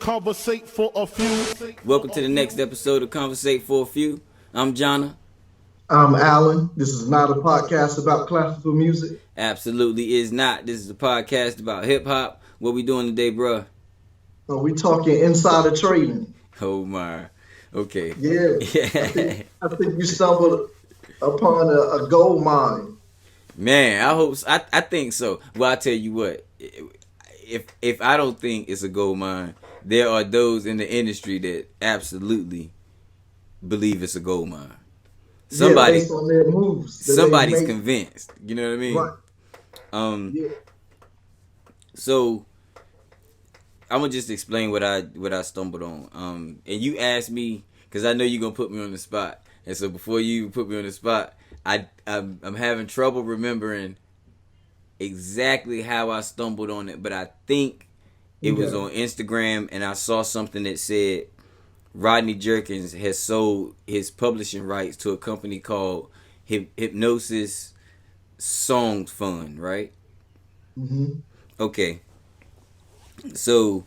conversate for a few. Welcome to the next episode of Conversate for a Few. I'm Jonna. I'm Alan. This is not a podcast about classical music. Absolutely is not. This is a podcast about hip hop. What we doing today, bruh? We talking insider trading. Oh my. Okay. Yeah. I think you stumbled upon a gold mine. Man, I think so. Well, I tell you what. If I don't think it's a gold mine, there are those in the industry that absolutely believe it's a gold mine. Based on their moves. Somebody's convinced. You know what I mean? Right. So I'm gonna just explain what I stumbled on. And you asked me because I know you're gonna put me on the spot. And so before you put me on the spot, I'm having trouble remembering exactly how I stumbled on it, but I think it was on Instagram, and I saw something that said Rodney Jerkins has sold his publishing rights to a company called Hipgnosis Songs Fund, right? Mm-hmm. Okay. So,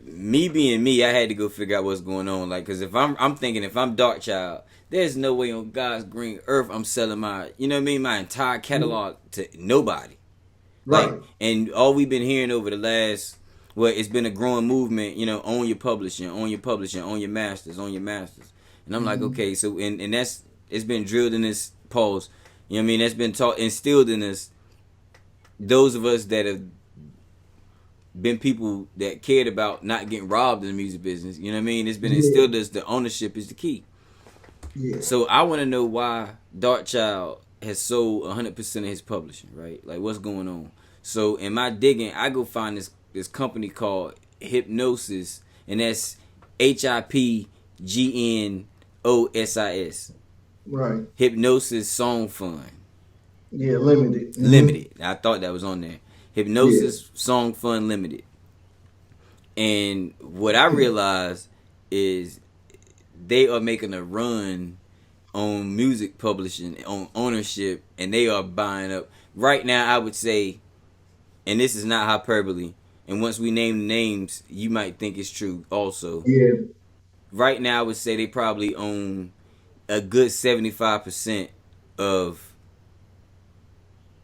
me being me, I had to go figure out what's going on. Like, because if I'm thinking if I'm Darkchild, there's no way on God's green earth I'm selling my entire catalog to nobody. Right. Like, and all we've been hearing over the last, it's been a growing movement, own your publishing, own your masters. And I'm like, okay, so, and that's, it's been drilled in this pulse, that's been taught, instilled in us, those of us that have been people that cared about not getting robbed in the music business, it's been instilled in us that ownership is the key. Yeah. So I want to know why Darkchild has sold 100% of his publishing, right? Like, what's going on? So in my digging, I go find this company called Hipgnosis, and that's Hipgnosis. Right. Hipgnosis Song Fund. Yeah, limited. Mm-hmm. Limited. I thought that was on there. Hipgnosis Song Fund Limited. And what I realized is they are making a run on music publishing, on ownership, and they are buying up. Right now, I would say, and this is not hyperbole, and once we name names, you might think it's true also. Yeah. Right now, I would say they probably own a good 75% of,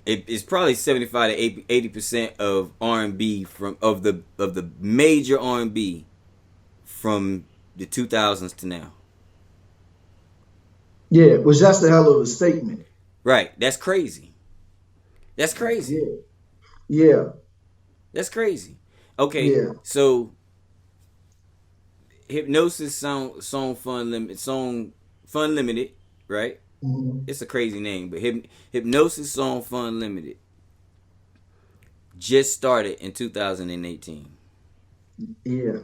it's probably 75 to 80% of R&B of the major R&B from the 2000s to now. Yeah, which that's the hell of a statement. Right, that's crazy. That's crazy. Yeah. That's crazy. Okay, so Hipgnosis Song Fund Limited, right? Mm-hmm. It's a crazy name, but Hipgnosis Song Fund Limited just started in 2018. Yeah.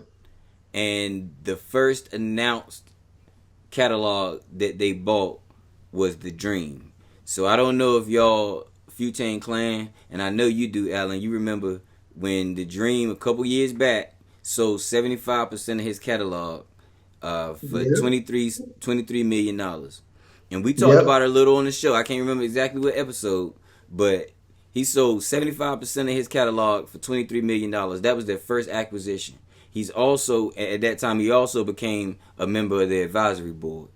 And the first announced catalog that they bought was The Dream. So I don't know if y'all Few Tang Clan, and I know you do, Alan. You remember when The Dream a couple years back sold 75% of his catalog for $23 million. And we talked about it a little on the show. I can't remember exactly what episode, but he sold 75% of his catalog for $23 million. That was their first acquisition. He's also, at that time, he also became a member of the advisory board.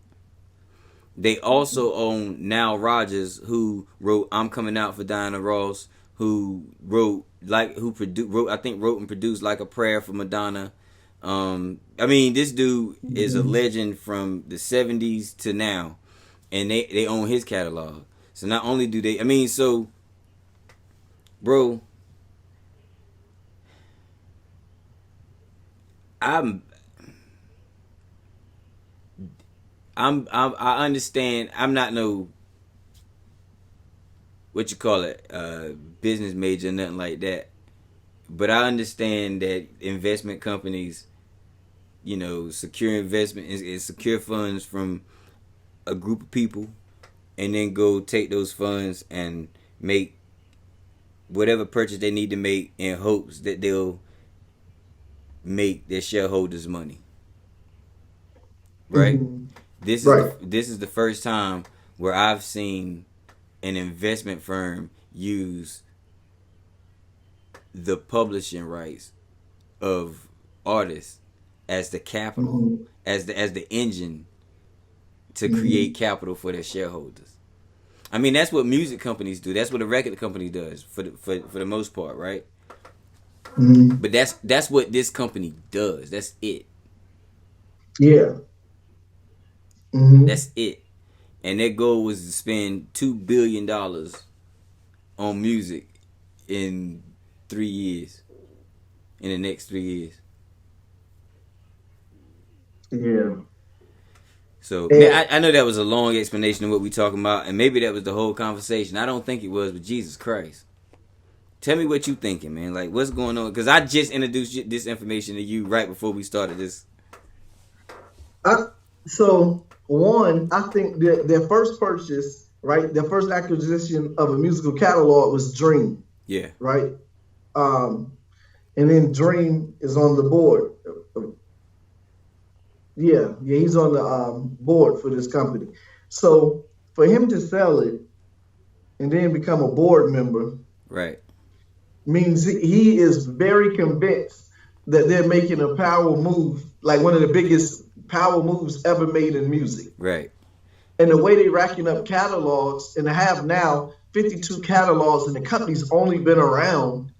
They also own Nile Rodgers, who wrote "I'm Coming Out" for Diana Ross, who wrote and produced "Like a Prayer" for Madonna. This dude is a legend from the 70s to now, and they own his catalog. So not only do they, bro, I understand. I'm not no, what you call it, business major, nothing like that. But I understand that investment companies, secure investment is secure funds from a group of people, and then go take those funds and make whatever purchase they need to make in hopes that they'll make their shareholders money. Right? Mm-hmm. This is the first time where I've seen an investment firm use the publishing rights of artists as the capital, as the engine to Mm-hmm. create capital for their shareholders. I mean, that's what music companies do. That's what a record company does for the most part, right? Mm-hmm. But that's what this company does. That's it. Yeah. Mm-hmm. That's it. And their goal was to spend $2 billion on music in 3 years. In the next 3 years. Yeah. So And I know that was a long explanation of what we talking about, and maybe that was the whole conversation. I don't think it was, but Jesus Christ. Tell me what you thinking, man. Like, what's going on? Because I just introduced this information to you right before we started this. so one, I think their first purchase, right? Their first acquisition of a musical catalog was Dream, Yeah. right? Um, and then Dream is on the board. Yeah, he's on the board for this company. So for him to sell it and then become a board member Right. means he is very convinced that they're making a power move, like one of the biggest power moves ever made in music. Right. And the way they're racking up catalogs, and they have now 52 catalogs, and the company's only been around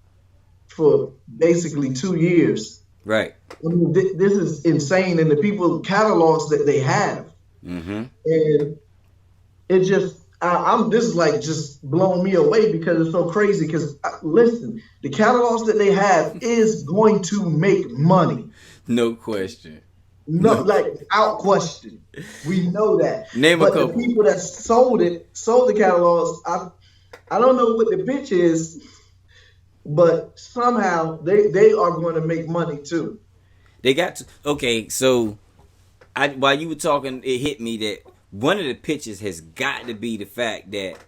for basically 2 years. Right. I mean, this is insane, and the people catalogs that they have, Mm-hmm. and it just, I'm this is like just blowing me away because it's so crazy. Because listen, the catalogs that they have is going to make money. No question. No, No. like without question, we know that. Name a But the couple. people that sold the catalogs. I don't know what the pitch is, but somehow they are going to make money too. They got to. Okay, so while you were talking, it hit me that one of the pitches has got to be the fact that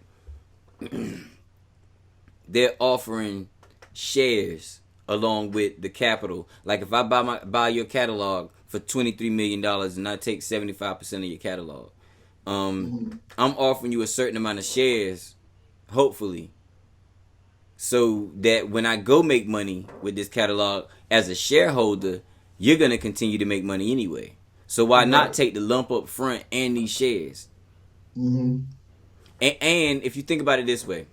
they're offering shares along with the capital. Like if I buy your catalog for $23 million and I take 75% of your catalog, I'm offering you a certain amount of shares, hopefully, so that when I go make money with this catalog as a shareholder, you're gonna continue to make money anyway. So why not take the lump up front and these shares? Mm-hmm. And if you think about it this way,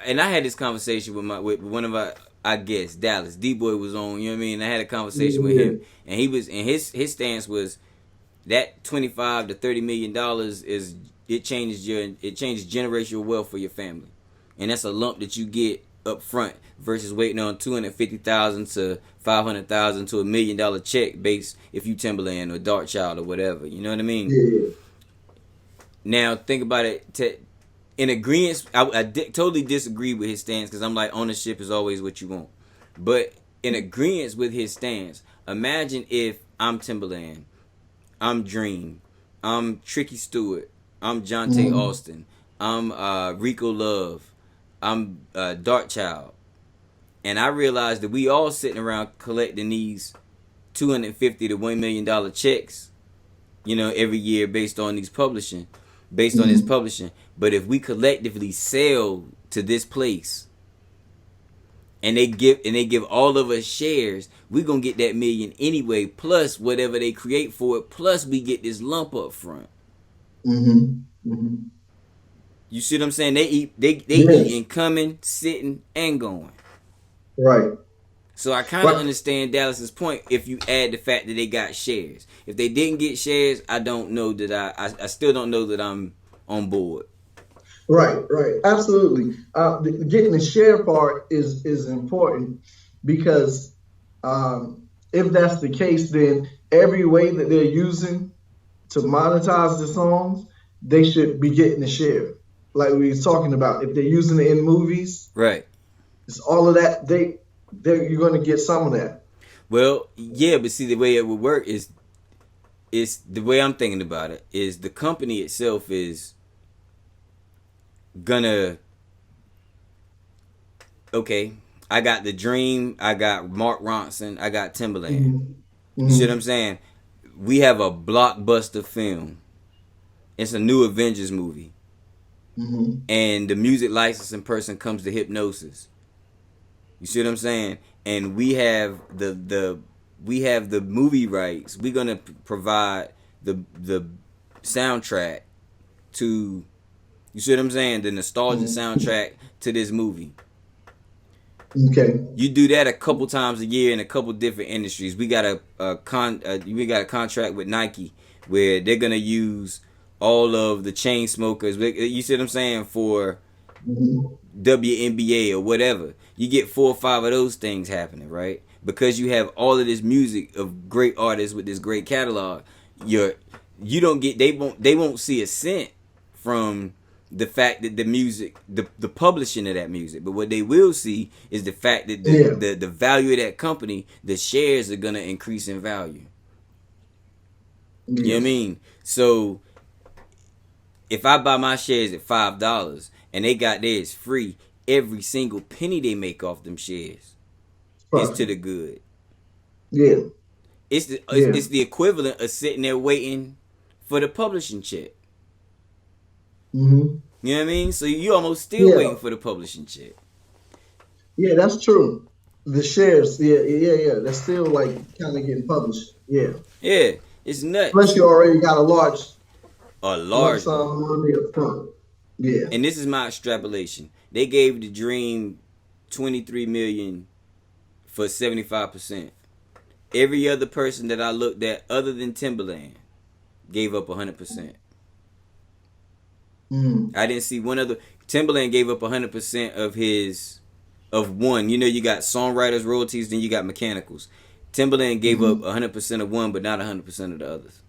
and I had this conversation with one of our guests, Dallas. D-Boy was on, you know what I mean? I had a conversation with him, and his stance was that $25 to $30 million changes generational wealth for your family, and that's a lump that you get up front versus waiting on $250,000 to $500,000 to $1 million check base if you Timberland or Darkchild or whatever. You know what I mean? Yeah. Now think about it. In agreement, I totally disagree with his stance because I'm like, ownership is always what you want. But in agreement with his stance, imagine if I'm Timberland, I'm Dream, I'm Tricky Stewart, I'm Jonte Austin, I'm Rico Love, I'm Darkchild, and I realized that we all sitting around collecting these $250 to $1 million checks, you know, every year based on his publishing. But if we collectively sell to this place and they give all of us shares, we gonna get that million anyway, plus whatever they create for it, plus we get this lump up front. Mm-hmm. Mm-hmm. You see what I'm saying? They eat Yes. eating, coming, sitting, and going. Right. So I kind of understand Dallas's point if you add the fact that they got shares. If they didn't get shares, I don't know that I still don't know that I'm on board. Right, absolutely. Getting the share part is important because if that's the case, then every way that they're using to monetize the songs, they should be getting a share. Like we was talking about, if they're using it in movies, right? It's all of that. You're going to get some of that. Well, yeah, but see, the way it would work is the way I'm thinking about it is the company itself is gonna, okay, I got the Dream, I got Mark Ronson, I got Timberland. Mm-hmm. You see what I'm saying? We have a blockbuster film. It's a new Avengers movie. And the music licensing person comes to Hipgnosis. You see what I'm saying? And we have the movie rights. We're gonna provide the soundtrack to, you see what I'm saying? The nostalgia soundtrack to this movie. Okay. You do that a couple times a year in a couple different industries. We got a contract with Nike where they're gonna use all of the chain smokers. You see what I'm saying, for WNBA or whatever. You get 4 or 5 of those things happening, right? Because you have all of this music of great artists with this great catalog. You don't get, they won't see a cent from the fact that the music, the publishing of that music, but what they will see is the fact that the value of that company, the shares are gonna increase in value. You know what I mean? So if I buy my shares at $5 and they got theirs free, every single penny they make off them shares is to the good. Yeah. It's the equivalent of sitting there waiting for the publishing check. Mm-hmm. You know what I mean? So you almost still waiting for the publishing check. Yeah, that's true. The shares, yeah. They're still like kind of getting published. Yeah. Yeah, it's nuts. Unless you already got a large one. money up front. Yeah. And this is my extrapolation. They gave the Dream $23 million for 75%. Every other person that I looked at, other than Timberland, gave up 100%. I didn't see one other. Timberland gave up 100% of one. You know, you got songwriters, royalties, then you got mechanicals. Timberland gave up 100% of one, but not 100% of the others.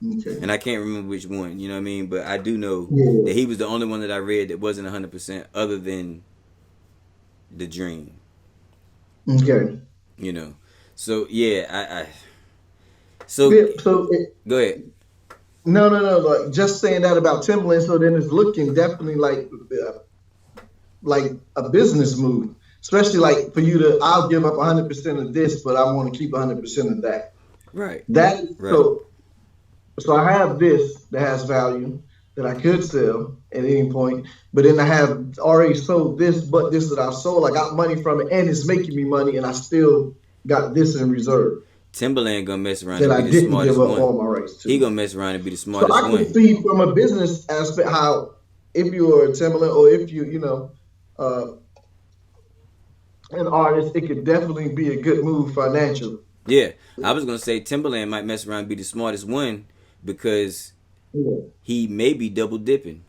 Okay. And I can't remember which one, you know what I mean? But I do know that he was the only one that I read that wasn't 100% other than the Dream. Okay. You know. So, yeah, go ahead. No. Like, just saying that about Timberland, so then it's looking definitely like a business move. Especially like for you to, I'll give up 100% of this, but I want to keep 100% of that. Right. So I have this that has value that I could sell at any point, but then I have already sold this, but this that I sold, I got money from it, and it's making me money, and I still got this in reserve. Timberland gonna mess around that and I be the didn't smartest give up one. all my rights to. He gonna mess around and be the smartest So I one. can see from a business aspect how if you are a Timberland or if you an artist, it could definitely be a good move financially. Yeah, I was gonna say Timberland might mess around and be the smartest one because he may be double dipping.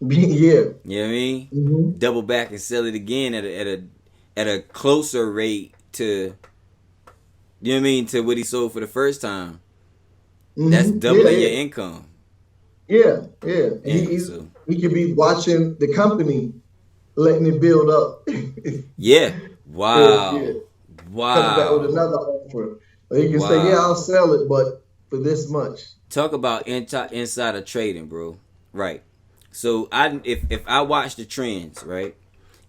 Yeah. You know what I mean? Mm-hmm. Double back and sell it again at a closer rate to, you know what I mean, to what he sold for the first time. Mm-hmm. That's doubling your income. Yeah. He could be watching the company, letting it build up. Yeah. Wow. Yeah. Wow. Coming back with another offer. Or he can say, yeah, I'll sell it, but for this much. Talk about insider trading, bro. Right. So if I watch the trends, right,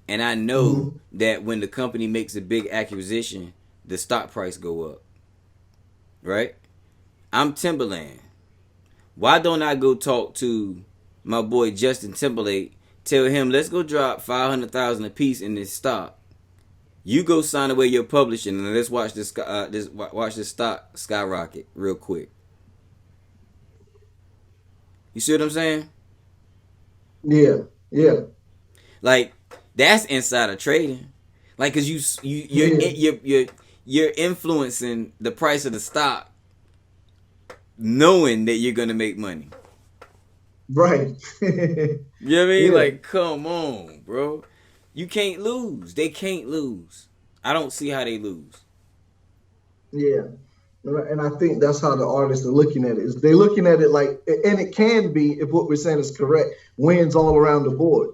and I know that when the company makes a big acquisition, the stock price go up. Right? I'm Timberland. Why don't I go talk to my boy Justin Timberlake, tell him let's go drop $500,000 a piece in this stock. You go sign away your publishing and let's watch this stock skyrocket real quick. You see what I'm saying? Yeah. Like that's insider trading. Like, cause you're influencing the price of the stock, knowing that you're gonna make money. Right. You know what I mean? Like, come on, bro. You can't lose. They can't lose. I don't see how they lose. Yeah. And I think that's how the artists are looking at it. Is they're looking at it like, and it can be, if what we're saying is correct, wins all around the board.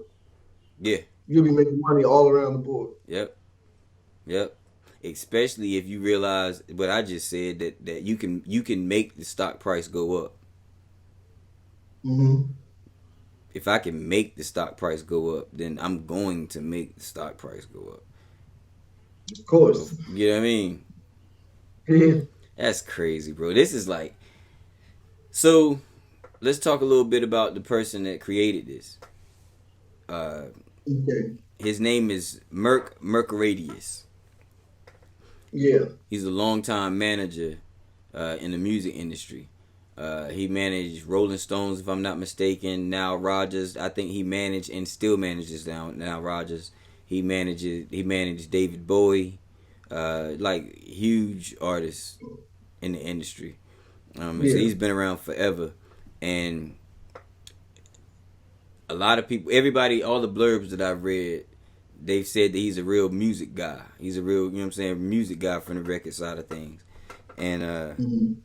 Yeah. You'll be making money all around the board. Yep. Especially if you realize what I just said, that you can make the stock price go up. Mm-hmm. If I can make the stock price go up, then I'm going to make the stock price go up. Of course. You know what I mean? Yeah. That's crazy, bro. This is like... So, let's talk a little bit about the person that created this. Okay. His name is Mercradius. Yeah. He's a longtime manager in the music industry. He managed Rolling Stones, if I'm not mistaken. Now Rogers, I think he managed and still manages now Rogers. He managed David Bowie, like huge artists in the industry. So he's been around forever, and a lot of people, everybody, all the blurbs that I've read, they've said that he's a real music guy. He's a real, music guy from the record side of things, and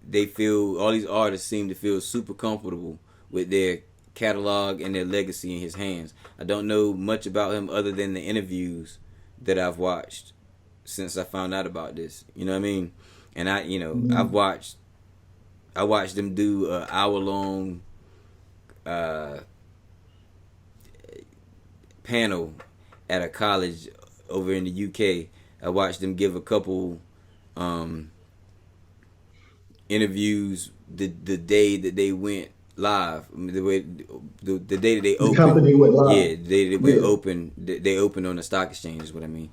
they feel, all these artists seem to feel super comfortable with their catalog and their legacy in his hands. I don't know much about him other than the interviews that I've watched since I found out about this. You know what I mean? And I watched them do an hour-long panel at a college over in the UK. I watched them give a couple interviews the day that they went live. I mean, the day that they opened. The company went live. Yeah, the day that we opened. They opened on the stock exchange is what I mean.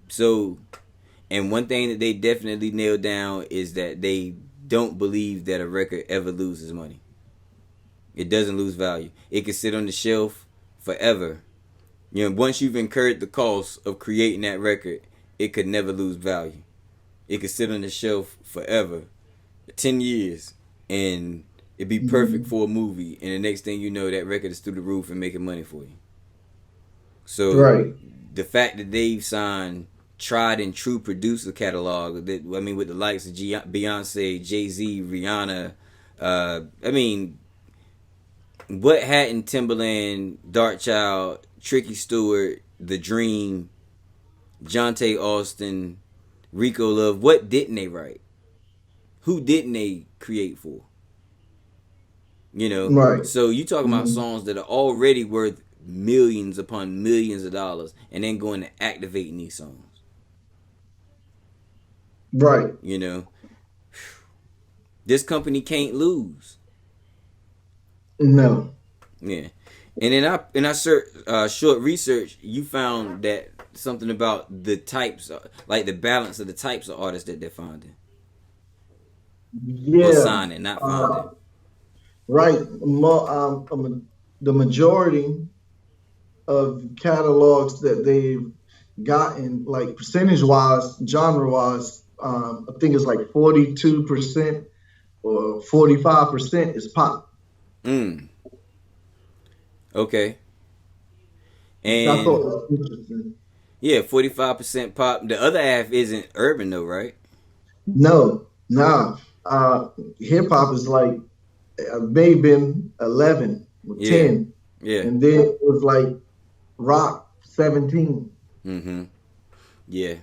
So, and one thing that they definitely nailed down is that they don't believe that a record ever loses money. It doesn't lose value. It can sit on the shelf forever. Once you've incurred the cost of creating that record, it could never lose value. It could sit on the shelf forever, 10 years, and it'd be perfect for a movie. And the next thing you know, that record is through the roof and making money for you. So the fact that they've signed tried and true producer catalog, with the likes of Beyonce, Jay-Z, Rihanna, what hadn't Timberland, Darkchild, Tricky Stewart, The Dream, Jonte Austin, Rico Love, what didn't they write? Who didn't they create for? Right. So you talking about songs that are already worth millions upon millions of dollars, and then going to activating these songs. Right. This company can't lose. No. Yeah. And in our short research, you found that something about the types, like the balance of the types of artists that they're finding. Yeah. Or signing, not finding. Right. The majority of catalogs that they've gotten, like percentage-wise, genre-wise, I think it's like 42% or 45% is pop. Okay. And I thought that was interesting. Yeah, 45% pop. The other half isn't urban though, right? No, nah. Hip hop is like maybe 11 or 10. Yeah. And then it was like rock 17. Yeah.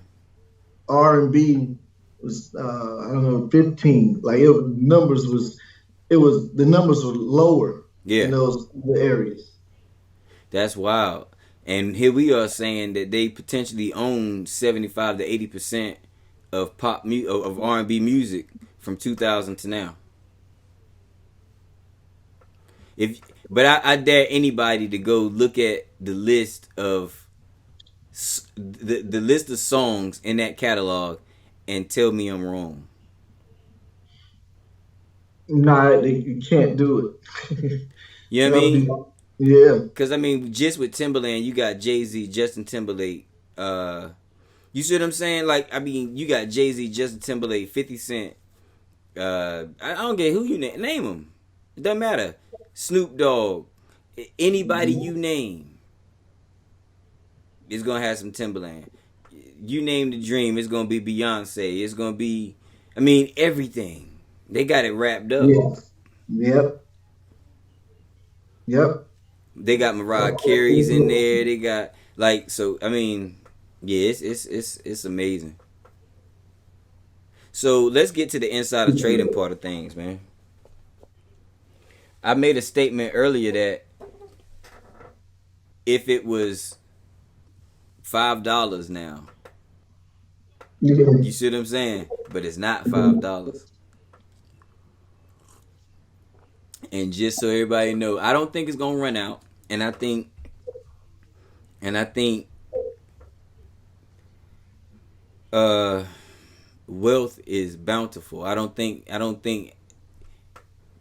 R&B was I don't know, 15. Like the numbers were lower in those areas. That's wild. And here we are saying that they potentially own 75 to 80% of of R&B music from 2000 to now. But I dare anybody to go look at the list of the list of songs in that catalog and tell me I'm wrong. Nah, you can't do it. You know what I mean? Yeah. Because, just with Timberland, you got Jay-Z, Justin Timberlake. You see what I'm saying? You got Jay-Z, Justin Timberlake, 50 Cent. I don't care who you name them. It doesn't matter. Snoop Dogg. Anybody you name is going to have some Timberland. You name The Dream, it's going to be Beyonce. It's going to be, everything. They got it wrapped up. Yeah. Yep. They got Mariah Carey's in there. They got it's amazing. So let's get to the insider trading part of things, man. I made a statement earlier that if it was $5 now, you see what I'm saying? But it's not $5. And just so everybody know, I don't think it's gonna run out. And I think And I think uh wealth is bountiful. I don't think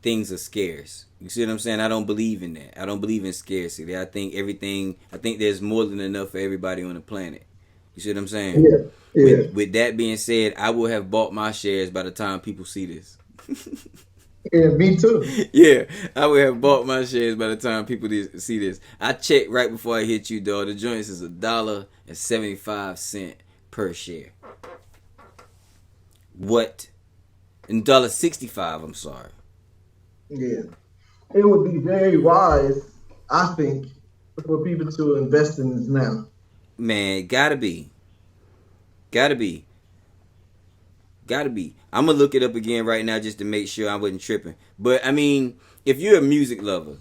things are scarce. You see what I'm saying? I don't believe in that. I don't believe in scarcity. I think there's more than enough for everybody on the planet. You see what I'm saying? Yeah, yeah, With that being said, I will have bought my shares by the time people see this. yeah. Me too. Yeah, I would have bought my shares by the time people see this. I checked right before I hit you, dog. The joints is $1.75 per share. What? $1.65. I'm sorry. Yeah, it would be very wise, I think, for people to invest in this now. Man, gotta be, gotta be. I'm gonna look it up again right now just to make sure I wasn't tripping. But I mean, if you're a music lover,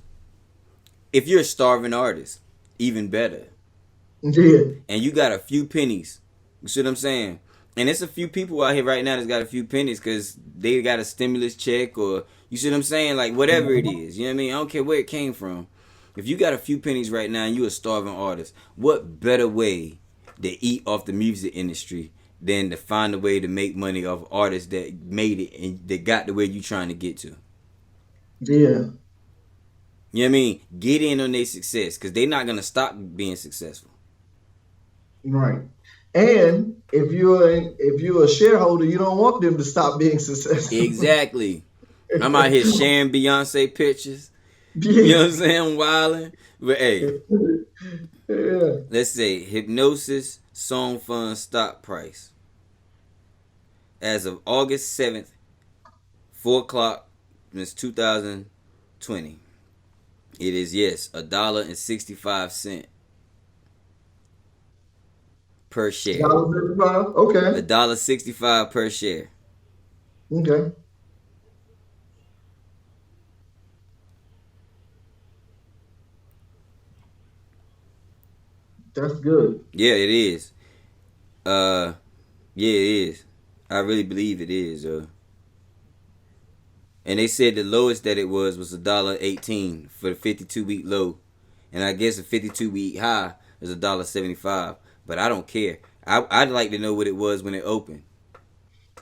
if you're a starving artist, even better. Yeah, And you got a few pennies. You see what I'm saying? And it's a few people out here right now that's got a few pennies because they got a stimulus check or you see what I'm saying? Like whatever it is. You know what I mean? I don't care where it came from. If you got a few pennies right now and you a starving artist, what better way to eat off the music industry than to find a way to make money off artists that made it and that got to where you trying to get to? yeah, You know what I mean? Get in on their success because they're not going to stop being successful. right. And if you're a shareholder, you don't want them to stop being successful. Exactly. I'm out here sharing Beyonce pictures. You know Yeah, what I'm saying? I'm wilding. But hey, yeah. let's say Hipgnosis Song Fund stock price. As of August 7th, 4 o'clock, it's 2020. It is, yes, $1.65 per share. $1.35. Okay, $1.65 per share. okay, that's good. Yeah, it is. Uh, yeah, it is. I really believe it is. And they said the lowest that it was $1.18 for the 52-week low, and I guess the 52-week high is $1.75. But I don't care. I'd like to know what it was when it opened.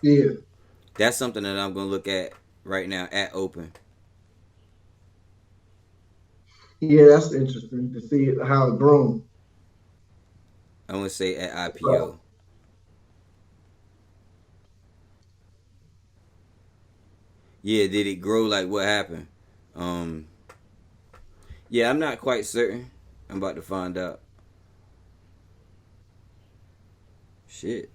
Yeah, That's something that I'm gonna look at right now at open. yeah. That's interesting to see how it grown. I want to say at IPO. Yeah, did it grow? Like what happened? Um, yeah, I'm not quite certain. I'm about to find out. Shit.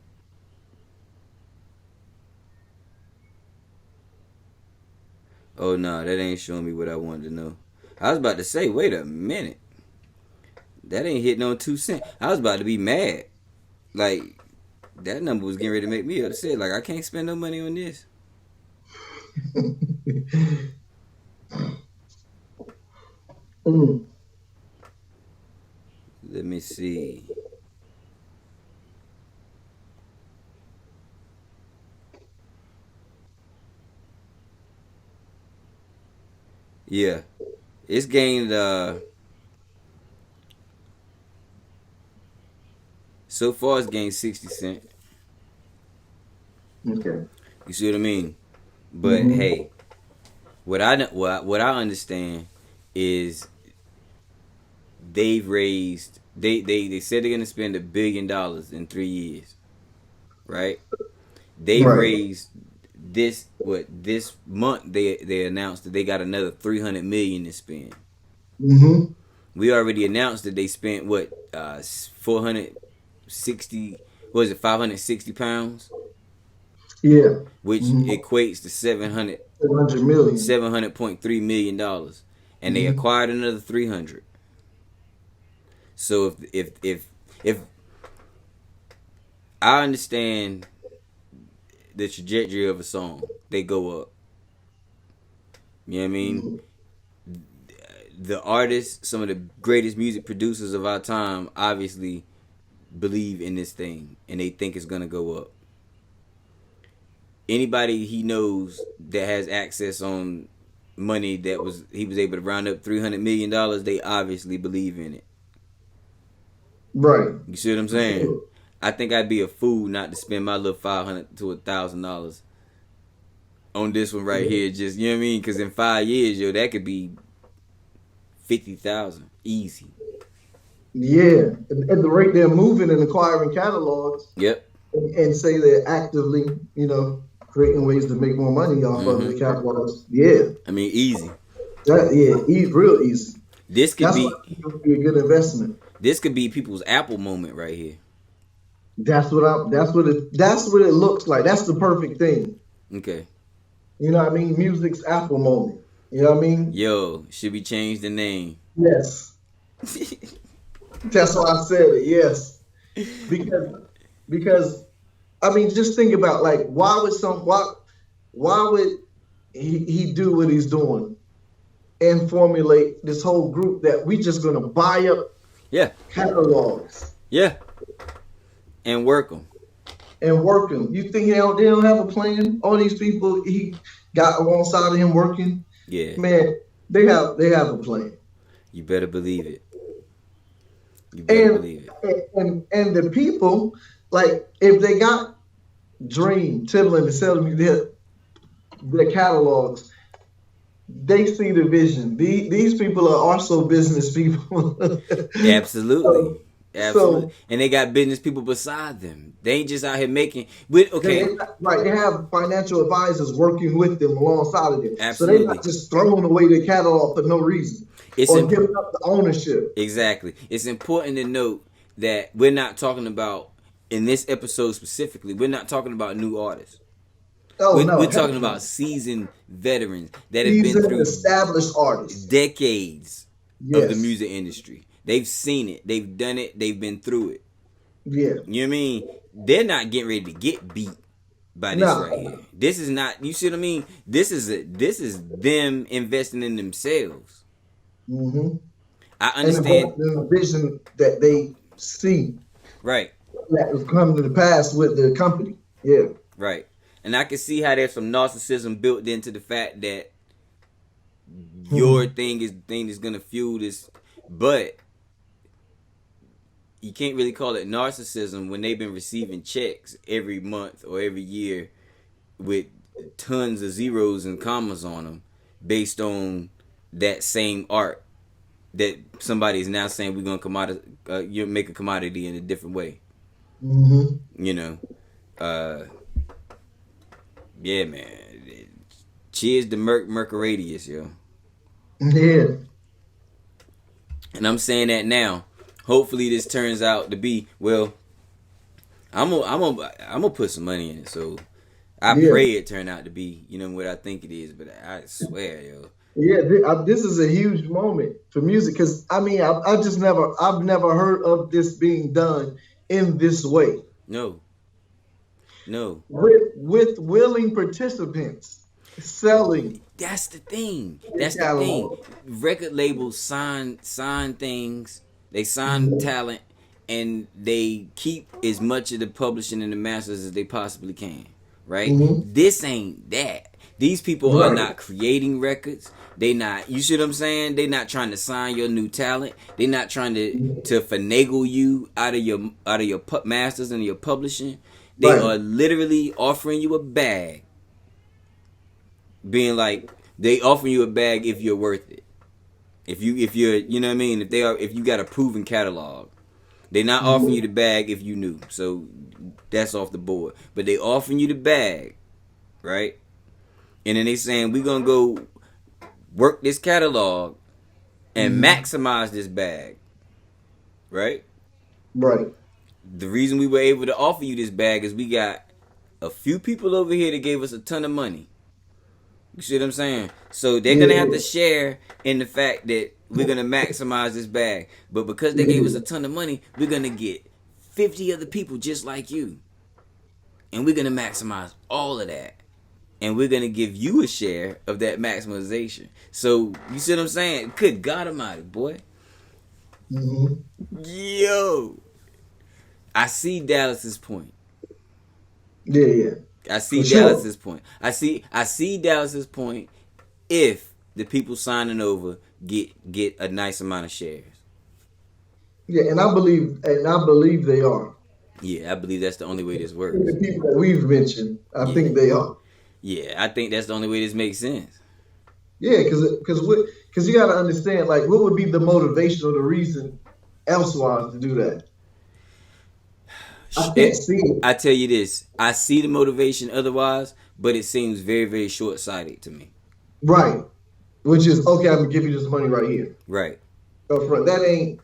Oh no, that ain't showing me what I wanted to know. I was about to say, wait a minute. That ain't hitting on 2 cents. I was about to be mad. Like, that number was getting ready to make me upset. Like, I can't spend no money on this. Mm, Let me see. Yeah. It's gained, so far it's gained 60 cents. okay. You see what I mean? But Hmm. hey, what I understand is they said they're gonna spend $1 billion in 3 years, right? They've Right. raised this month they announced that they got another 300 million to spend. Hmm. We already announced that they spent what 460 was it 560 pounds, Yeah. which Hmm. equates to 700 $700 million. $700.3 million, and they Hmm. acquired another 300. So if I understand the trajectory of a song, they go up. You know what I mean? Hmm. The artists, some of the greatest music producers of our time, obviously believe in this thing and they think it's gonna go up. Anybody he knows that has access on money he was able to round up $300 million, they obviously believe in it. Right. You see what I'm saying? I think I'd be a fool not to spend my little $500 to $1,000 on this one right here. Just, you know what I mean? Because in 5 years, yo, that could be 50,000 easy. Yeah. At the rate they're moving and acquiring catalogs, Yep. and say they're actively, creating ways to make more money off of the catalogs. Yeah. I mean, easy. Real easy. This could That's be why it would be a good investment. this could be people's Apple moment right here. That's what it looks like. That's the perfect thing. Okay. You know what I mean? Music's Apple moment. You know what I mean? Yo, should we change the name? Yes. That's why I said it. Yes. Because I mean, just think about, like, why would he do what he's doing and formulate this whole group that we just gonna buy up Yeah. catalogs Yeah. And work them. and work them? You think they don't have a plan? All these people he got alongside of him working, Yeah. man, they have a plan. You better believe it. You better And believe it. and the people, like, if they got Dream, Timberland, and selling their catalogs, they see the vision. These people are also business people. Absolutely. Absolutely. So And they got business people beside them. They ain't just out here making. But okay. they have financial advisors working with them alongside of them. So Absolutely. they're not just throwing away their catalog for no reason, It's or imp- giving up the ownership. Exactly. It's important to note that we're not talking about, in this episode specifically, we're not talking about new artists. Oh We're, no, we're talking about seasoned veterans that have these been are through established artists. decades Yes. of the music industry. They've seen it. They've done it. They've been through it. Yeah. You know what I mean? They're not getting ready to get beat by this Nah. right here. This is not. You see what I mean? This is them investing in themselves. Mm-hmm. I And understand. the vision that they see Right. that was coming to the pass with the company. Yeah. Right. And I can see how there's some narcissism built into the fact that your thing is the thing that's gonna fuel this, but you can't really call it narcissism when they've been receiving checks every month or every year with tons of zeros and commas on them based on that same art that somebody is now saying we're gonna you make a commodity in a different way. Mm-hmm. You know, yeah, man. Cheers to Mercradius, yo. Yeah. And I'm saying that now. Hopefully, this turns out to be, well. I'm gonna put some money in it, so I pray it turn out to be, what I think it is. But I swear, yo. Yeah, this is a huge moment for music, because I mean, I've never heard of this being done in this way. No. With willing participants selling. That's the thing. Record labels sign things. They sign talent, and they keep as much of the publishing and the masters as they possibly can. Right? Mm-hmm. This ain't that. These people are not creating records. They not. You see what I'm saying? They not trying to sign your new talent. They not trying to finagle you out of your masters and your publishing. They are literally offering you a bag. Being like, they offer you a bag if you're worth it. If you're, you know what I mean? If you got a proven catalog. They're not offering you the bag if you new. So that's off the board. But they offering you the bag, right? And then they saying, we're going to go work this catalog and maximize this bag, right? Right. The reason we were able to offer you this bag is we got a few people over here that gave us a ton of money. You see what I'm saying? So they're going to have to share in the fact that we're going to maximize this bag. But because they gave us a ton of money, we're going to get 50 other people just like you. And we're going to maximize all of that. And we're going to give you a share of that maximization. So, you see what I'm saying? Good God Almighty, boy. Mm-hmm. Yo. I see Dallas's point. Yeah. I see For Dallas's point. I see Dallas's point if the people signing over get a nice amount of shares. Yeah, and I believe they are. Yeah, I believe that's the only way this works. The people that we've mentioned, I Yeah, think they are. yeah, I think that's the only way this makes sense. Yeah, because you got to understand, like, what would be the motivation or the reason elsewise to do that? I can't see it. I tell you this, I see the motivation otherwise, but it seems very, very short sighted to me. Right. Which is okay. I'm gonna give you this money right here. Right. Up front. That ain't.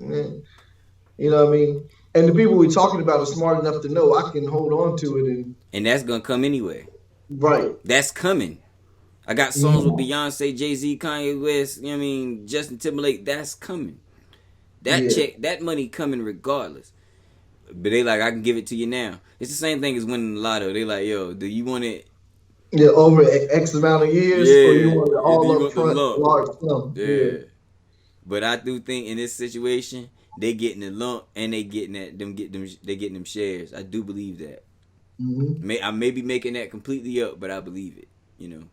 You know what I mean? And the people we're talking about are smart enough to know I can hold on to it and And that's gonna come anyway. right. That's coming. I got songs with Mhm. Beyonce, Jay-Z, Kanye West, you know what I mean, Justin Timberlake, that's coming. That Yeah. check, that money coming regardless. But they like, I can give it to you now. It's the same thing as winning the lotto. They like, yo, do you want it? Yeah, over X amount of years, or you Yeah. want it Do you all up want the front, lump? large sum. Yeah. Yeah. But I do think in this situation, they getting the lump and they getting they getting them shares. I do believe that. Hmm. I may be making that completely up, but I believe it. You know.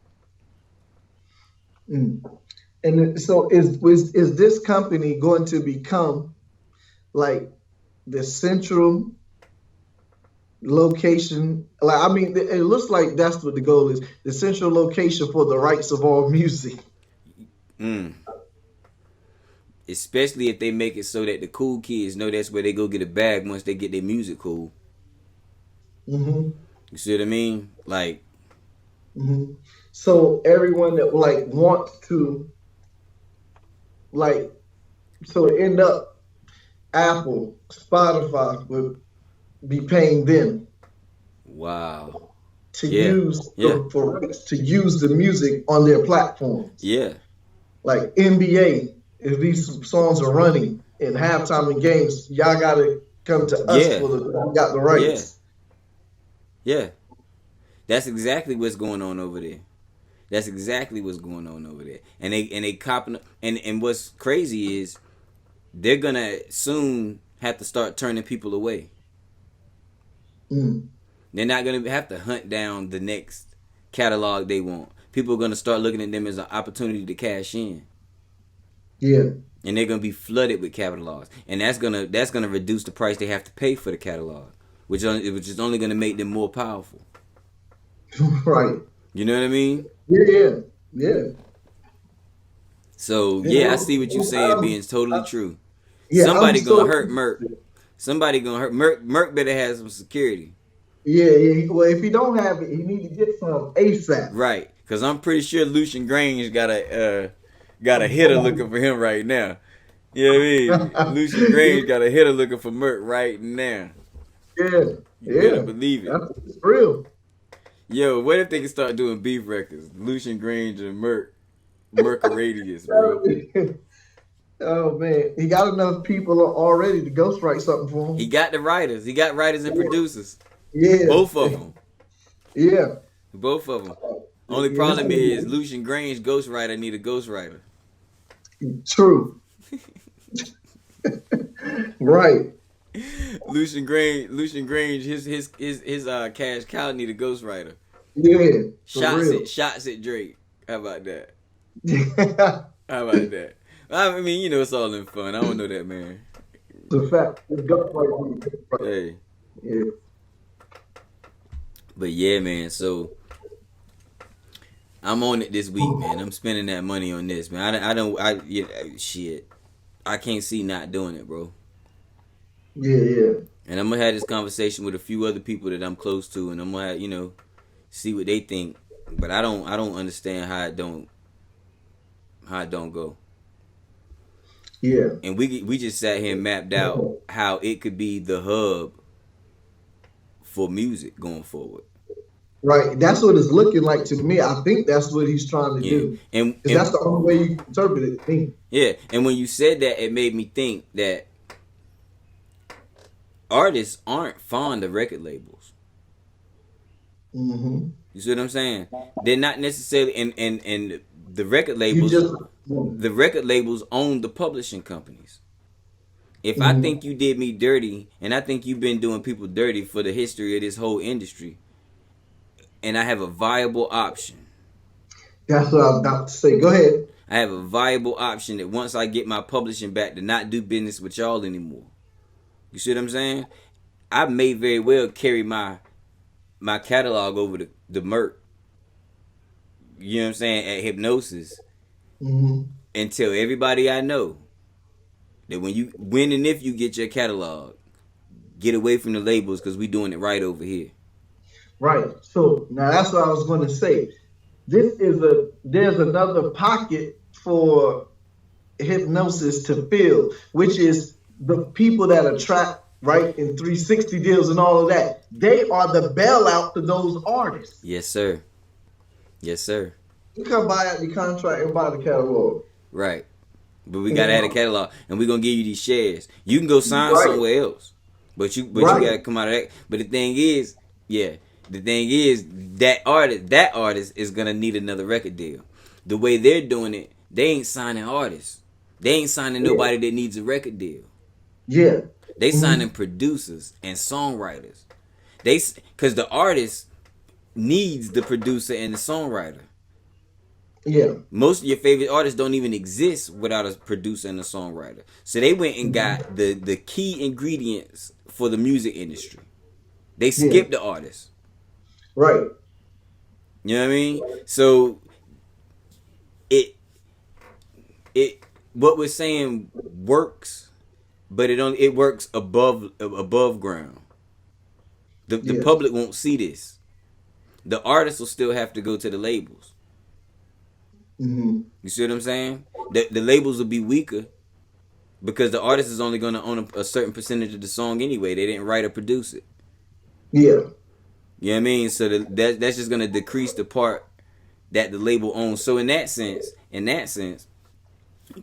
Mm. And so is this company going to become like the central location? Like, I mean, it looks like that's what the goal is. The central location for the rights of all music. Mm. Especially if they make it so that the cool kids know that's where they go get a bag once they get their music cool. Hmm. You see what I mean? Like, Hmm. So everyone that like wants to like so end up Apple, Spotify would be paying them wow. to Yeah. use Yeah. for rights to use the music on their platforms. Yeah. Like NBA, if these songs are running in halftime in games, y'all gotta come to us Yeah. for the we got the Yeah. rights. Yeah. That's exactly what's going on over there. That's exactly what's going on over there. And they copping and what's crazy is they're gonna soon have to start turning people away. Mm. They're not gonna have to hunt down the next catalog they want. People are gonna start looking at them as an opportunity to cash in. Yeah. And they're gonna be flooded with catalogs, and that's gonna reduce the price they have to pay for the catalog, which is only gonna make them more powerful. Right. You know what I mean? Yeah, yeah, yeah. So You yeah, I know, see what you saying being totally true. yeah, I'm Somebody gonna so hurt Merc. Somebody gonna hurt Merc. Merc better have some security, yeah, yeah. Well, if he don't have it, he need to get some ASAP. right? Because I'm pretty sure Lucian Grange got a hitter looking for him right now. You know what I mean? Lucian Grange got a hitter looking for Merc right now. Yeah, You better yeah. believe it. That's real. Yo, what if they can start doing beef records? Lucian Grange and Mercradius, bro. Oh man, he got enough people already to ghostwrite something for He him. got the writers. He got writers and producers. Yeah, Both of them. yeah. Both of them. Only Yeah, problem is Lucian Grange ghostwriter need a ghostwriter. true. Right. Lucian Grange, his cash cow need a ghostwriter. Yeah, for real. Shots at Drake. How about that? Yeah. How about that? I mean, you know, it's all in fun. I don't know that, man. The fact, the ghostwriting. Hey, Yeah. but yeah, man. So I'm on it this week, man. I'm spending that money on this, man. Shit. I can't see not doing it, bro. Yeah, yeah. And I'm gonna have this conversation with a few other people that I'm close to, and I'm gonna see what they think. But I don't understand how it don't go. Yeah. And we just sat here and mapped out how it could be the hub for music going forward. Right. That's what it's looking like to me. I think that's what he's trying to Yeah, do. and Because that's the only way you can interpret it. I mean, yeah, and when you said that, it made me think that artists aren't fond of record labels. mm-hmm. You see what I'm saying? They're not necessarily, and the record You labels, just the record labels own the publishing companies. If I Mhm. think you did me dirty, and I think you've been doing people dirty for the history of this whole industry, and I have a viable option, that's what I was about to say. Go ahead. I have a viable option that once I get my publishing back to not do business with y'all anymore. You see what I'm saying? I may very well carry my catalog over the Merc. You know what I'm saying? At Hipgnosis, and tell everybody I know that when and if you get your catalog, get away from the labels because we doing it right over here. Right. So now that's what I was going to say. There's another pocket for Hipgnosis to fill, which is the people that are trapped, right, in 360 deals and all of that. They are the bailout to those artists. Yes, sir. Yes, sir. You come buy out the contract and buy the catalog. Right. But we gotta add a catalog, and we're gonna give you these shares. You can go sign Right. somewhere else, but you Right. gotta come out of that. But the thing is that artist is gonna need another record deal. The way they're doing it, they ain't signing artists. They ain't signing nobody that needs a record deal. Yeah. They signing producers and songwriters. Because the artist needs the producer and the songwriter. Yeah. Most of your favorite artists don't even exist without a producer and a songwriter. So they went and got the key ingredients for the music industry. They skipped the artist. Right. You know what I mean? So it what we're saying works, but it works above ground. The public won't see this. The artists will still have to go to the labels. You see what I'm saying? The labels will be weaker because the artist is only going to own a certain percentage of the song anyway. They didn't write or produce it. Yeah. You know what I mean? So that's just going to decrease the part that the label owns. So in that sense,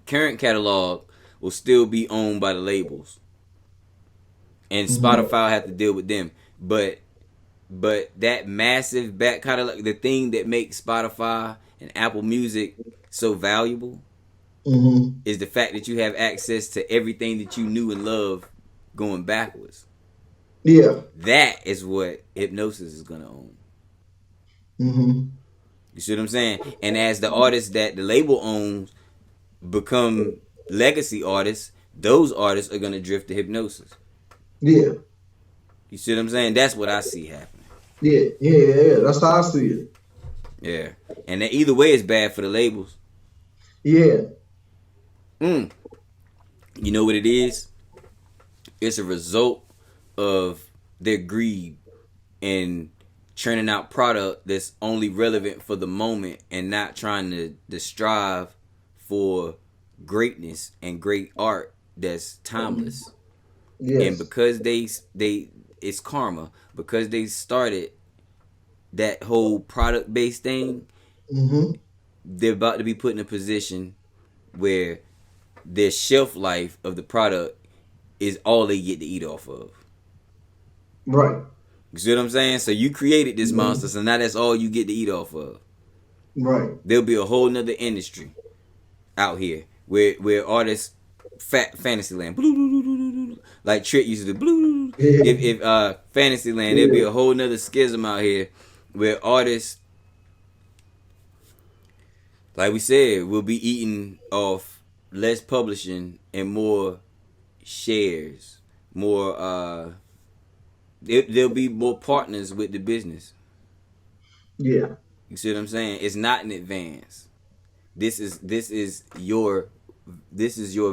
current catalog will still be owned by the labels, and Spotify will have to deal with them. But that massive back catalog, the thing that makes Spotify and Apple Music so valuable, is the fact that you have access to everything that you knew and loved going backwards. Yeah. That is what Hipgnosis is gonna own. You see what I'm saying? And as the artists that the label owns become legacy artists, those artists are gonna drift to Hipgnosis. Yeah. You see what I'm saying? That's what I see happening. Yeah. That's how I see it. Yeah. And either way it's bad for the labels. Yeah. You know what it is? It's a result of their greed and churning out product that's only relevant for the moment and not trying to strive for greatness and great art that's timeless. Yes. And because they it's karma, because they started that whole product based thing, they're about to be put in a position where their shelf life of the product is all they get to eat off of. Right. You see what I'm saying? So you created this monster, so now that's all you get to eat off of. Right. There'll be a whole nother industry out here where artists Fantasyland, like Trick used to do. If Fantasyland, there'll be a whole nother schism out here where artists, like we said, will be eating off less publishing and more shares, more there'll be more partners with the business. Yeah. You see what I'm saying? It's not in advance. This is your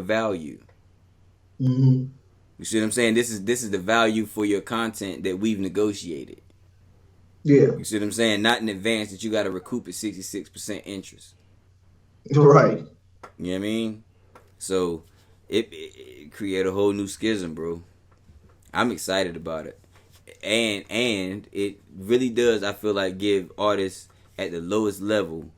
value. You see what I'm saying? This is the value for your content that we've negotiated. Yeah. You see what I'm saying? Not in advance that you got to recoup at 66% interest. Right. You know what I mean? So it create a whole new schism, bro. I'm excited about it. And it really does, I feel like, give artists at the lowest level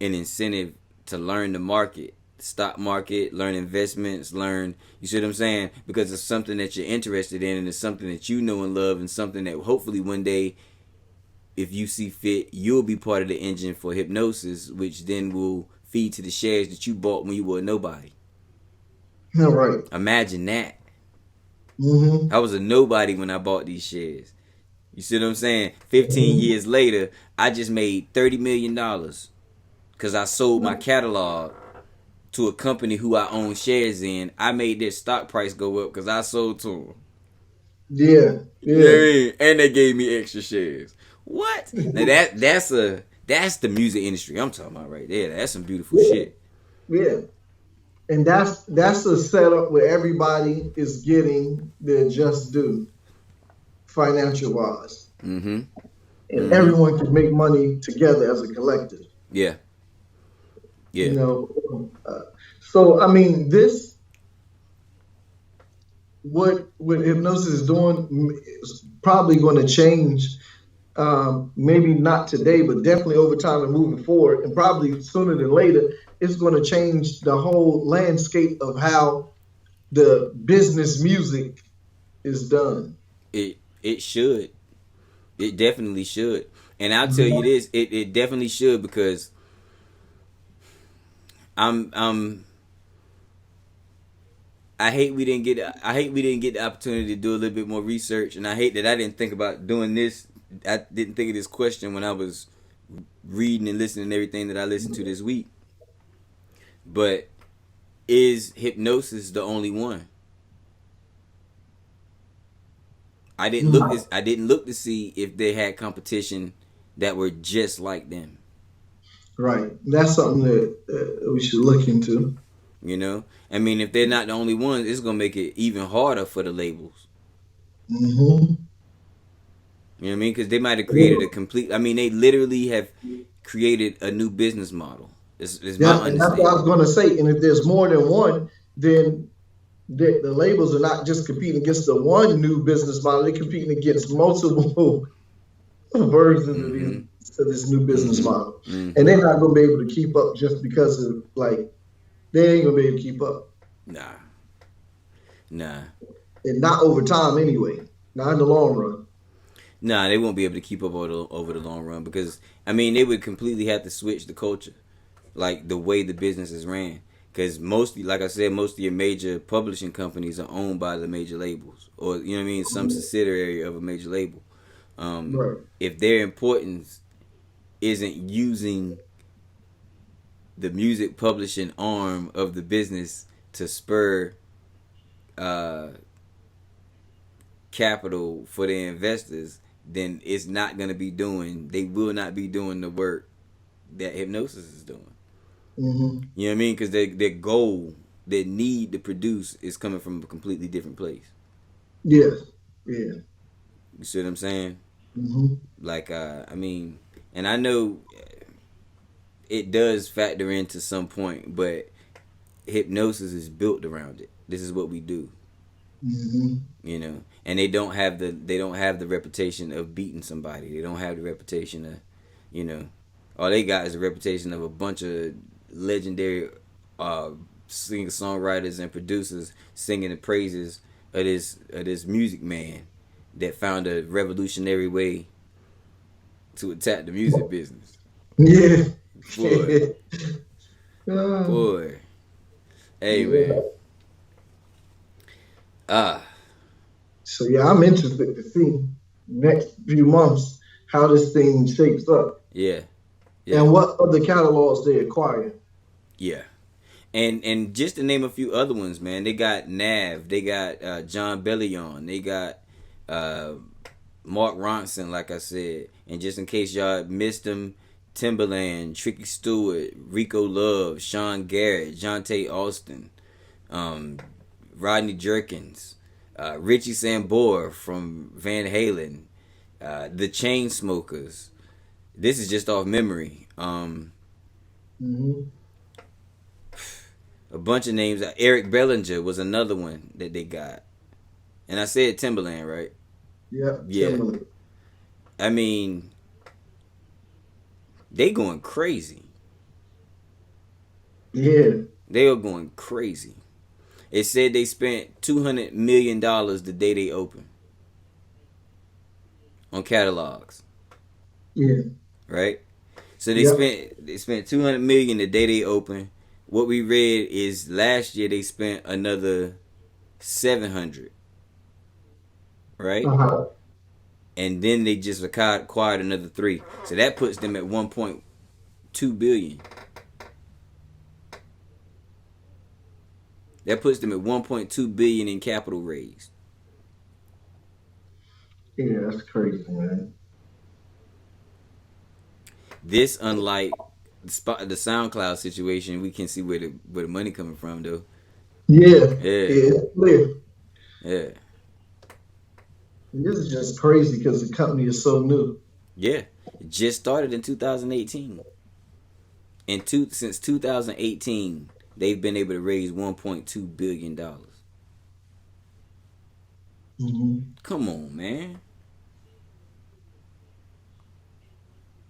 an incentive to learn the market, stock market, learn investments, you see what I'm saying? Because it's something that you're interested in and it's something that you know and love and something that hopefully one day, if you see fit, you'll be part of the engine for Hipgnosis, which then will feed to the shares that you bought when you were nobody. Yeah, right. Imagine that. I was a nobody when I bought these shares. You see what I'm saying? 15 years later, I just made $30 million because I sold my catalog to a company who I own shares in, I made their stock price go up because I sold to them. Yeah, You know what I yeah, mean? And they gave me extra shares. What? Now that's the music industry I'm talking about right there. That's some beautiful yeah, shit. yeah. And that's a setup where everybody is getting their just due, financial wise, Mm-hmm. and Mm-hmm. everyone can make money together as a collective. Yeah. You Yeah. know, so I mean, this what hypnosis is doing is probably going to change. Maybe not today, but definitely over time and moving forward, and probably sooner than later, it's going to change the whole landscape of how the business music is done. It should. It definitely should. And I'll tell you Mhm. this, it definitely should because I'm I hate we didn't get the opportunity to do a little bit more research, and I hate that I didn't think about doing this. I didn't think of this question when I was reading and listening to everything that I listened to this week. But is hypnosis the only one? I didn't look to see if they had competition that were just like them. Right. That's something that we should look into. You know, I mean, if they're not the only ones, it's gonna make it even harder for the labels. Hmm. You know what I mean? Because they might have created a complete. I mean, they literally have created a new business model. Is my Yeah, and that's what I was understanding. going to say. And if there's more than one, then the labels are not just competing against the one new business model; they're competing against multiple versions of Mm-hmm. this new business Mm-hmm. model, and Mm-hmm. they're not going to be able to keep up just because of like they ain't going to be able to keep up, Nah. Nah. and not over time anyway. Not in the long run. Nah. They won't be able to keep up over the long run because I mean they would completely have to switch the culture, like the way the business is ran. Because mostly, like I said, most of your major publishing companies are owned by the major labels, or you know what I mean, some subsidiary of a major label. Right. If their importance isn't using the music publishing arm of the business to spur uh, capital for their investors, then it's not going to be doing. They will not be doing the work that hypnosis is doing. Hmm. You know what I mean? Because their goal, their need to produce, is coming from a completely different place. Yes. Yeah. You see what I'm saying? Hmm. Like, I mean, and I know it does factor into some point, but hypnosis is built around it. This is what we do. Hmm. You know, and they don't have the reputation of beating somebody. They don't have the reputation of, you know, all they got is a reputation of a bunch of legendary uh, singer songwriters and producers singing the praises of this music man that found a revolutionary way to attack the music business. Yeah. Boy, Uh, boy, hey man, yeah. ah, So yeah, I'm interested to see next few months how this thing shapes up yeah, yeah, and what other catalogs they acquire. yeah. And just to name a few other ones, man, they got Nav, they got John Bellion, they got uh, Mark Ronson, like I said. And just in case y'all missed them, Timberland, Tricky Stewart, Rico Love, Sean Garrett, Jonte Austin, um, Rodney Jerkins, Richie Sambor from Van Halen, the Chainsmokers. This is just off memory. Hmm. A bunch of names. Eric Bellinger was another one that they got. And I said Timberland, right? Yeah, Yeah. Timberland. I mean, they going crazy. Yeah. They are going crazy. It said they spent $200 million the day they opened on catalogs, Yeah. right? So they Yep. spent 200 million the day they opened. What we read is last year they spent another 700, right? Uh-huh. And then they just acquired another three. So that puts them at 1.2 billion. That puts them at 1.2 billion in capital raised. Yeah, that's crazy, man. This, unlike the SoundCloud situation, we can see where the money coming from, though. Yeah, Yeah, it's clear. yeah, This is just crazy because the company is so new. yeah. It just started in 2018. Since 2018, they've been able to raise 1.2 billion dollars. Come on, man.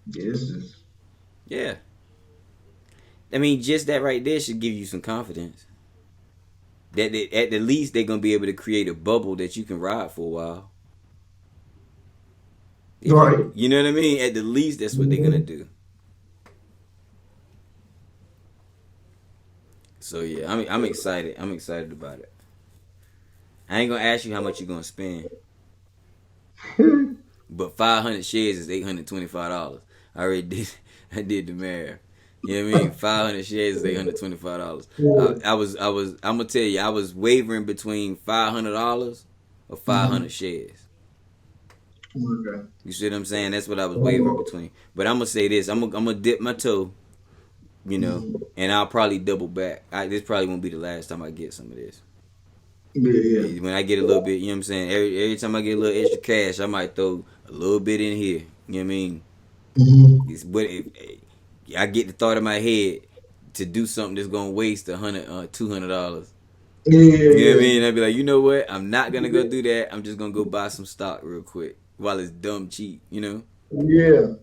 Yeah, it's just Yeah. I mean, just that right there should give you some confidence. That at the least they're gonna be able to create a bubble that you can ride for a while. right. You know what I mean? At the least, that's what they're gonna do. So yeah, I'm excited. I'm excited about it. I ain't gonna ask you how much you're gonna spend, but 500 shares is $825. I already did. I did the math. You know what I mean? 500 shares is $825. I'm gonna tell you, I was wavering between $500 or 500 shares. Okay. You see what I'm saying? That's what I was wavering between. But I'm gonna say this: I'm gonna dip my toe, and I'll probably double back. This probably won't be the last time I get some of this. Yeah. When I get a little bit, you know what I'm saying? Every time I get a little extra cash, I might throw a little bit in here. You know what I mean? It's what I get the thought in my head to do something that's gonna waste $200. Yeah. You know what I mean? I'd be like, you know what? I'm not gonna go do that. I'm just gonna go buy some stock real quick while it's dumb cheap. Yeah.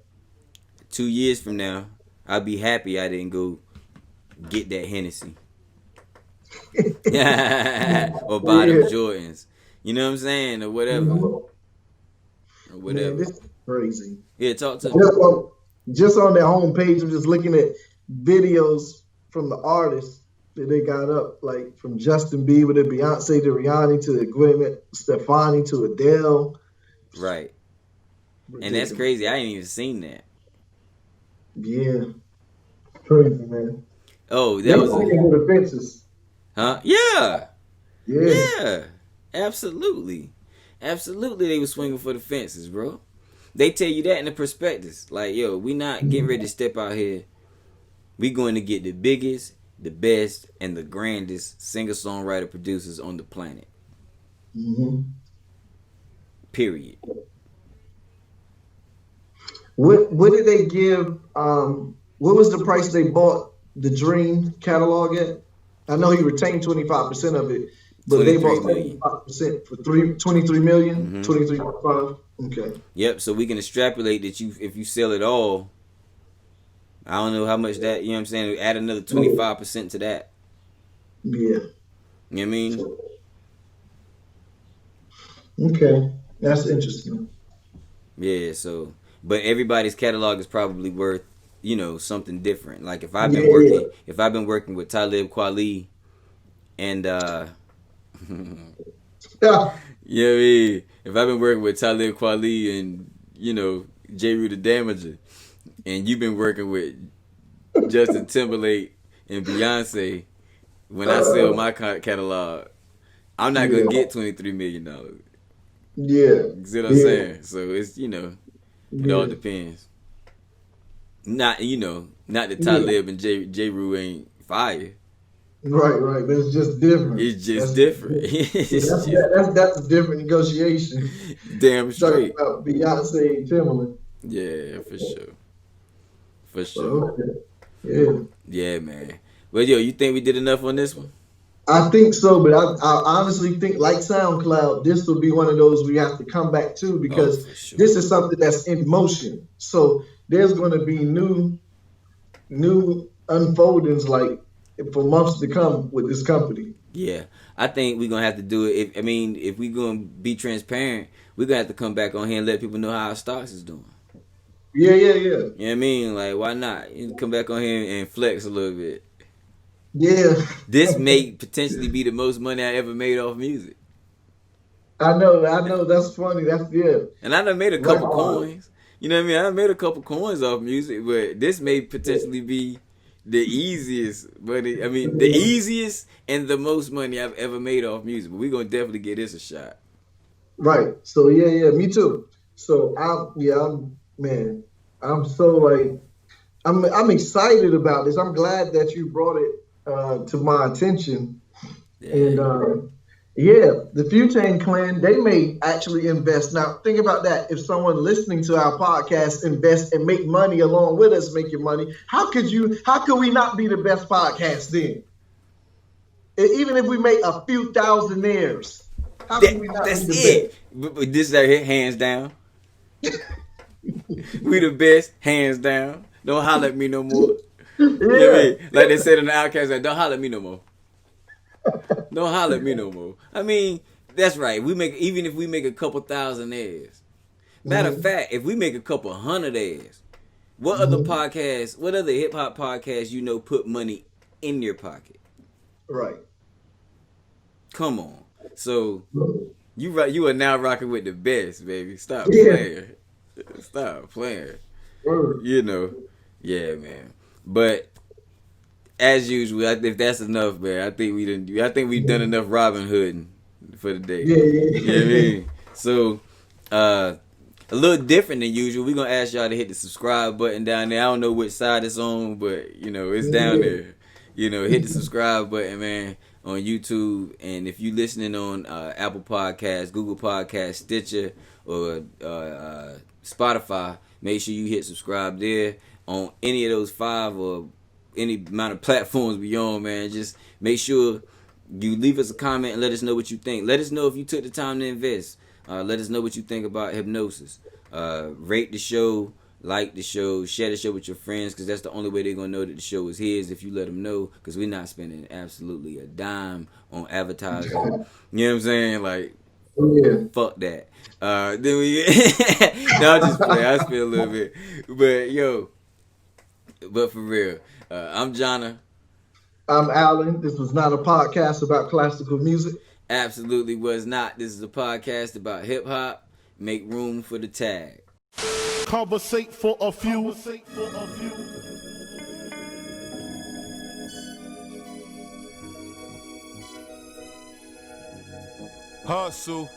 2 years from now, I'll be happy I didn't go get that Hennessy. Or buy them Jordans. You know what I'm saying? Or whatever. Man, this is crazy. Yeah, talk to me. Just on their homepage, I'm just looking at videos from the artists that they got up, like from Justin Bieber to Beyonce to Rihanna to Gwen Stefani to Adele. Right. And that's crazy. I ain't even seen that. Yeah. Crazy, man. Oh, that was the fences. Huh? Yeah. Yeah. Yeah. Absolutely. Absolutely, they were swinging for the fences, bro. They tell you that in the prospectus. Like, yo, we not getting ready to step out here. We going to get the biggest, the best, and the grandest singer-songwriter producers on the planet. Period. What did they give? What was the price they bought the Dream catalog at? I know he retained 25% of it, but they bought 25% for 23 million, 23.5. Okay. Yep. So we can extrapolate that if you sell it all, I don't know how much that. You know what I'm saying? Add another 25% to that. Yeah. You know what I mean? Okay, that's interesting. Yeah. So, but everybody's catalog is probably worth something different. Like if I've been working with Talib Kweli and Yeah. you know what I mean? If I've been working with Talib Kweli and J. Rue the Damager, and you've been working with Justin Timberlake and Beyonce, when I sell my catalog, I'm not gonna get $23 million. Yeah. You see what I'm saying? So it's it all depends. Not that Talib and J. Rue ain't fire. Right. But it's just different. It's just different. That's a different negotiation. Damn straight. Talking about Beyonce and Timberland. Yeah, for sure. For sure. Okay. Yeah. Yeah, man. Well, yo, you think we did enough on this one? I think so, but I honestly think, like SoundCloud, this will be one of those we have to come back to because this is something that's in motion. So there's going to be new unfoldings like for months to come with this company. Yeah, I think we're gonna have to do it. If we're gonna be transparent, we're gonna have to come back on here and let people know how our stocks is doing. Yeah. You know what I mean? Like, why not? You come back on here and flex a little bit. Yeah. This may potentially be the most money I ever made off music. I know. That's funny. And I done made a couple coins. You know what I mean? I done made a couple coins off music, but this may potentially be the easiest money. I mean, the easiest and the most money I've ever made off music. But we're gonna definitely give this a shot. Right. So yeah, me too. So I'm so like I'm excited about this. I'm glad that you brought it to my attention. Yeah. And yeah, the Few Tang Clan, they may actually invest. Now, think about that. If someone listening to our podcast invest and make money along with us making money, how could we not be the best podcast then? Even if we make a few thousandaires, how can we not That's be the it. But this is our hit, hands down. We the best, hands down. Don't holler at me no more. best? You know what I mean? Like they said in the Outcast, like, don't holler at me no more. Don't holler at me no more. I mean, that's right. Even if we make a couple thousand airs. Matter of fact, if we make a couple hundred airs, what other podcasts, what other hip hop podcasts you know put money in your pocket? Right. Come on. So you are now rocking with the best, baby. Stop Yeah. playing. Stop playing. Word. You know. Yeah, man. But as usual, if that's enough, man, I think we've done enough Robin Hooding for the day. Yeah. You know what I mean? So, a little different than usual. We're gonna ask y'all to hit the subscribe button down there. I don't know which side it's on, but you know, it's down there. You know, hit the subscribe button, man, on YouTube. And if you listening on Apple Podcasts, Google Podcasts, Stitcher, or Spotify, make sure you hit subscribe there on any of those 5 or any amount of platforms we on, man. Just make sure you leave us a comment and let us know what you think. Let us know if you took the time to invest. Let us know what you think about Hipgnosis. Rate the show, like the show, share the show with your friends, because that's the only way they're going to know that the show is his, if you let them know, because we're not spending absolutely a dime on advertising. You know what I'm saying? Like, fuck that. Then we no, I'm just playing. I spend a little bit. But for real, I'm Jonna. I'm Alan. This was not a podcast about classical music. Absolutely was not. This is a podcast about hip hop. Make room for the tag. Conversate for a few. Hustle,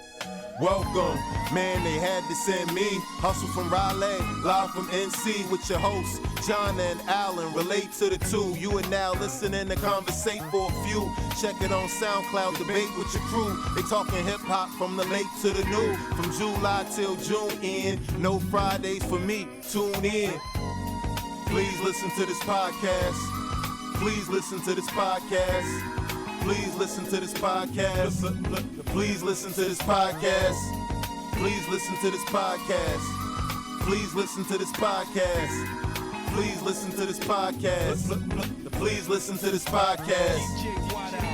welcome, man, they had to send me. Hustle from Raleigh, live from NC with your hosts, John and Alan. Relate to the two. You are now listening to Conversate for a Few. Check it on SoundCloud, debate with your crew. They talking hip hop from the late to the new. From July till June end. No Fridays for me. Tune in. Please listen to this podcast. Please listen to this podcast. Please listen to this podcast. Please listen to this podcast. Please listen to this podcast. Please listen to this podcast. Please listen to this podcast. Please listen to this podcast.